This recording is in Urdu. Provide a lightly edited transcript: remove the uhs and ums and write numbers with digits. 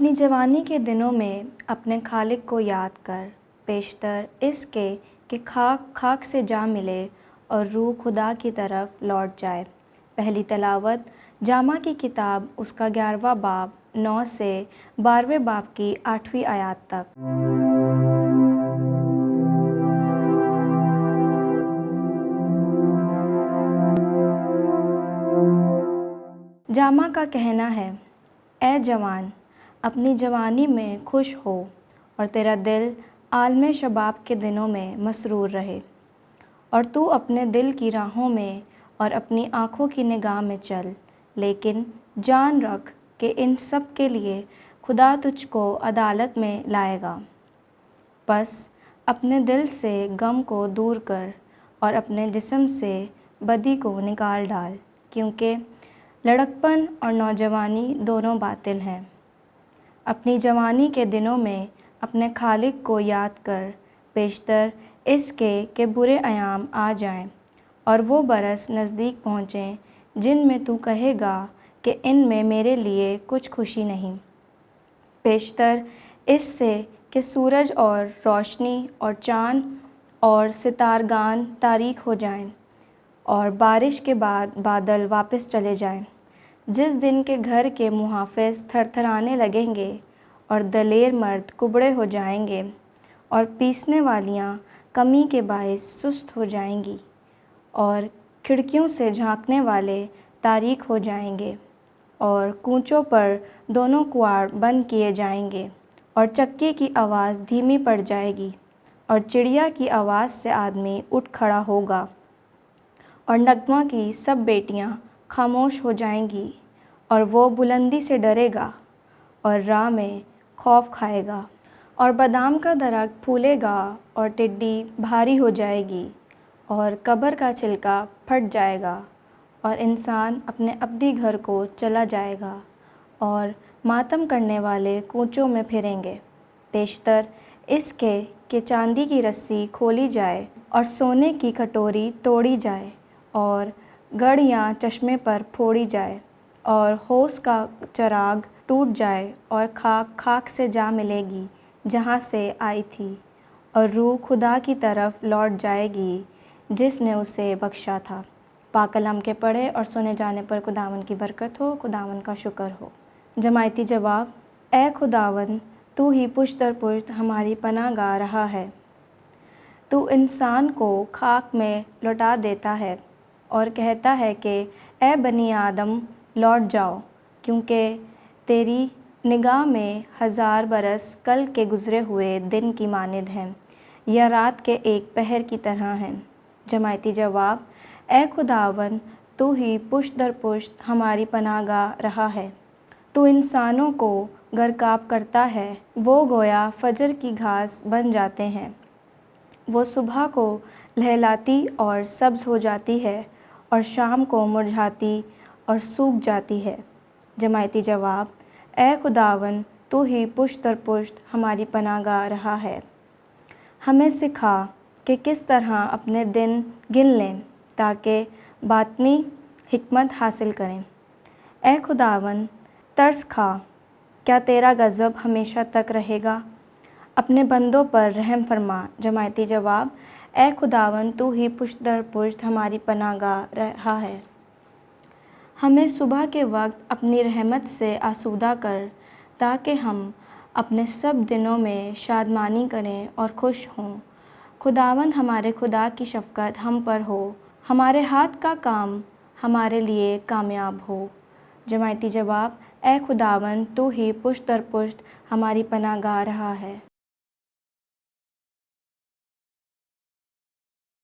اپنی جوانی کے دنوں میں اپنے خالق کو یاد کر، بیشتر اس کے کہ خاک خاک سے جا ملے اور روح خدا کی طرف لوٹ جائے۔ پہلی تلاوت جامع کی کتاب اس کا 11واں باب 9 سے 12ویں باب کی 8ویں آیات تک۔ جامع کا کہنا ہے، اے جوان، اپنی جوانی میں خوش ہو اور تیرا دل عالم شباب کے دنوں میں مسرور رہے، اور تو اپنے دل کی راہوں میں اور اپنی آنکھوں کی نگاہ میں چل، لیکن جان رکھ کہ ان سب کے لیے خدا تجھ کو عدالت میں لائے گا۔ بس اپنے دل سے غم کو دور کر اور اپنے جسم سے بدی کو نکال ڈال، کیونکہ لڑکپن اور نوجوانی دونوں باطل ہیں۔ اپنی جوانی کے دنوں میں اپنے خالق کو یاد کر، بیشتر اس کے کہ برے ایام آ جائیں اور وہ برس نزدیک پہنچیں جن میں تو کہے گا کہ ان میں میرے لیے کچھ خوشی نہیں۔ بیشتر اس سے کہ سورج اور روشنی اور چاند اور ستارگان تاریک ہو جائیں اور بارش کے بعد بادل واپس چلے جائیں، جس دن کہ گھر کے محافظ تھر تھرانے لگیں گے اور دلیر مرد کبڑے ہو جائیں گے اور پیسنے والیاں کمی کے باعث سست ہو جائیں گی اور کھڑکیوں سے جھانکنے والے تاریک ہو جائیں گے اور کوچوں پر دونوں کواڑ بند کیے جائیں گے اور چکی کی آواز دھیمی پڑ جائے گی اور چڑیا کی آواز سے آدمی اٹھ کھڑا ہوگا اور نغمہ کی سب بیٹیاں خاموش ہو جائیں گی اور وہ بلندی سے ڈرے گا اور راہ میں خوف کھائے گا اور بادام کا درخت پھولے گا اور ٹڈی بھاری ہو جائے گی اور قبر کا چھلکا پھٹ جائے گا اور انسان اپنے ابدی گھر کو چلا جائے گا اور ماتم کرنے والے کوچوں میں پھریں گے۔ بیشتر اس کے کہ چاندی کی رسی کھولی جائے اور سونے کی کٹوری توڑی جائے اور گڑھ یا چشمے پر پھوڑی جائے اور ہوس کا چراغ ٹوٹ جائے اور خاک خاک سے جا ملے گی جہاں سے آئی تھی، اور روح خدا کی طرف لوٹ جائے گی جس نے اسے بخشا تھا۔ پاک کلام کے پڑھے اور سنے جانے پر خداوند کی برکت ہو، خداوند کا شکر ہو۔ جماعتی جواب: اے خداوند، تو ہی پشت در پشت ہماری پناہ گاہ رہا ہے۔ تو انسان کو خاک میں لوٹا دیتا ہے اور کہتا ہے کہ اے بنی آدم لوٹ جاؤ، کیونکہ تیری نگاہ میں 1000 برس کل کے گزرے ہوئے دن کی مانند ہیں یا رات کے ایک پہر کی طرح ہیں۔ جماعتی جواب: اے خداوند، تو ہی پشت در پشت ہماری پناہ گاہ رہا ہے۔ تو انسانوں کو غرقاب کرتا ہے، وہ گویا فجر کی گھاس بن جاتے ہیں، وہ صبح کو لہلاتی اور سبز ہو جاتی ہے اور شام کو مرجھاتی اور سوکھ جاتی ہے۔ جماعتی جواب: اے خداوند، تو ہی پشت در پشت ہماری پناہ گاہ رہا ہے۔ ہمیں سکھا کہ کس طرح اپنے دن گن لیں تاکہ باطنی حکمت حاصل کریں۔ اے خداوند، ترس کھا، کیا تیرا غضب ہمیشہ تک رہے گا؟ اپنے بندوں پر رحم فرما۔ جماعتی جواب: اے خداوند، تو ہی پشت در پشت ہماری پناہ گاہ رہا ہے۔ ہمیں صبح کے وقت اپنی رحمت سے آسودہ کر تاکہ ہم اپنے سب دنوں میں شادمانی کریں اور خوش ہوں۔ خداوند ہمارے خدا کی شفقت ہم پر ہو، ہمارے ہاتھ کا کام ہمارے لیے کامیاب ہو۔ جماعتی جواب: اے خداوند، تو ہی پشت در پشت ہماری پناہ گاہ رہا ہے۔